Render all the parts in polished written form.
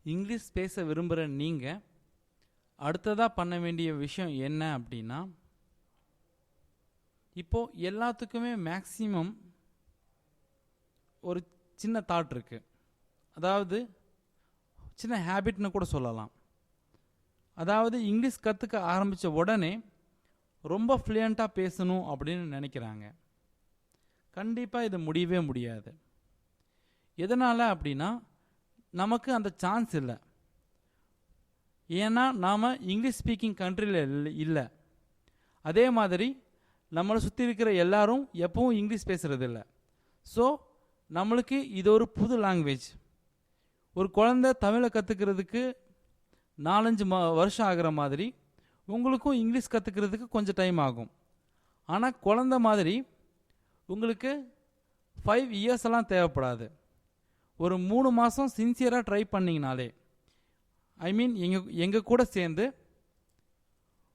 English பேச விரும்புகிற நீங்கள் அடுத்ததாக பண்ண வேண்டிய விஷயம் என்ன அப்படின்னா, இப்போது எல்லாத்துக்குமே மேக்ஸிமம் ஒரு சின்ன தாட் இருக்குது. அதாவது சின்ன ஹேபிட்னு கூட சொல்லலாம். அதாவது இங்கிலீஷ் கற்றுக்க ஆரம்பித்த உடனே ரொம்ப ஃப்ளூயண்ட்டாக பேசணும் அப்படின்னு நினைக்கிறாங்க. கண்டிப்பாக இது முடியவே முடியாது. எதனால் அப்படின்னா, நமக்கு அந்த சான்ஸ் இல்லை. ஏன்னா நாம் இங்கிலீஷ் ஸ்பீக்கிங் கண்ட்ரியில் இல்லை. அதே மாதிரி நம்மளை சுற்றி இருக்கிற எல்லாரும் எப்பவும் இங்கிலீஷ் பேசுகிறது இல்லை. ஸோ நம்மளுக்கு இது ஒரு புது லாங்குவேஜ். ஒரு குழந்தை தமிழை கற்றுக்கிறதுக்கு 4-5 வருஷம் ஆகிற மாதிரி உங்களுக்கும் இங்கிலீஷ் கற்றுக்கிறதுக்கு கொஞ்சம் டைம் ஆகும். ஆனால் குழந்தை மாதிரி உங்களுக்கு 5 இயர்ஸ் எல்லாம் தேவைப்படாது. ஒரு 3 மாதம் சின்சியராக ட்ரை பண்ணிங்கனாலே, ஐ மீன் எங்கள் கூட சேர்ந்து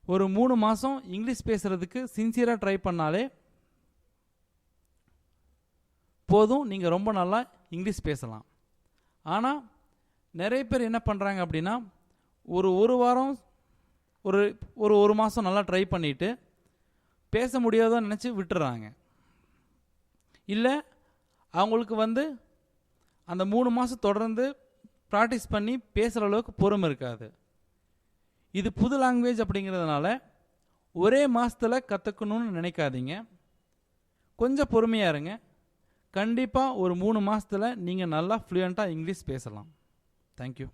ஒரு 3 மாதம் இங்கிலீஷ் பேசுகிறதுக்கு சின்சியராக ட்ரை பண்ணாலே போதும், நீங்கள் ரொம்ப நல்லா இங்கிலீஷ் பேசலாம். ஆனால் நிறைய பேர் என்ன பண்ணுறாங்க அப்படின்னா, ஒரு வாரம் ஒரு மாதம் நல்லா ட்ரை பண்ணிவிட்டு பேச முடியாதோன்னு நினச்சி விட்டுறாங்க. இல்லை அவங்களுக்கு அந்த 3 மாதம் தொடர்ந்து ப்ராக்டிஸ் பண்ணி பேசுகிற அளவுக்கு பொறுமை இருக்காது. இது புது லாங்குவேஜ் அப்படிங்கிறதுனால ஒரே மாதத்தில் கற்றுக்கணும்னு நினைக்காதீங்க. கொஞ்சம் பொறுமையாக இருங்க. கண்டிப்பாக ஒரு 3 மாதத்தில் நீங்கள் நல்லா ஃப்ளூயண்ட்டாக இங்கிலீஷ் பேசலாம். தேங்க்யூ.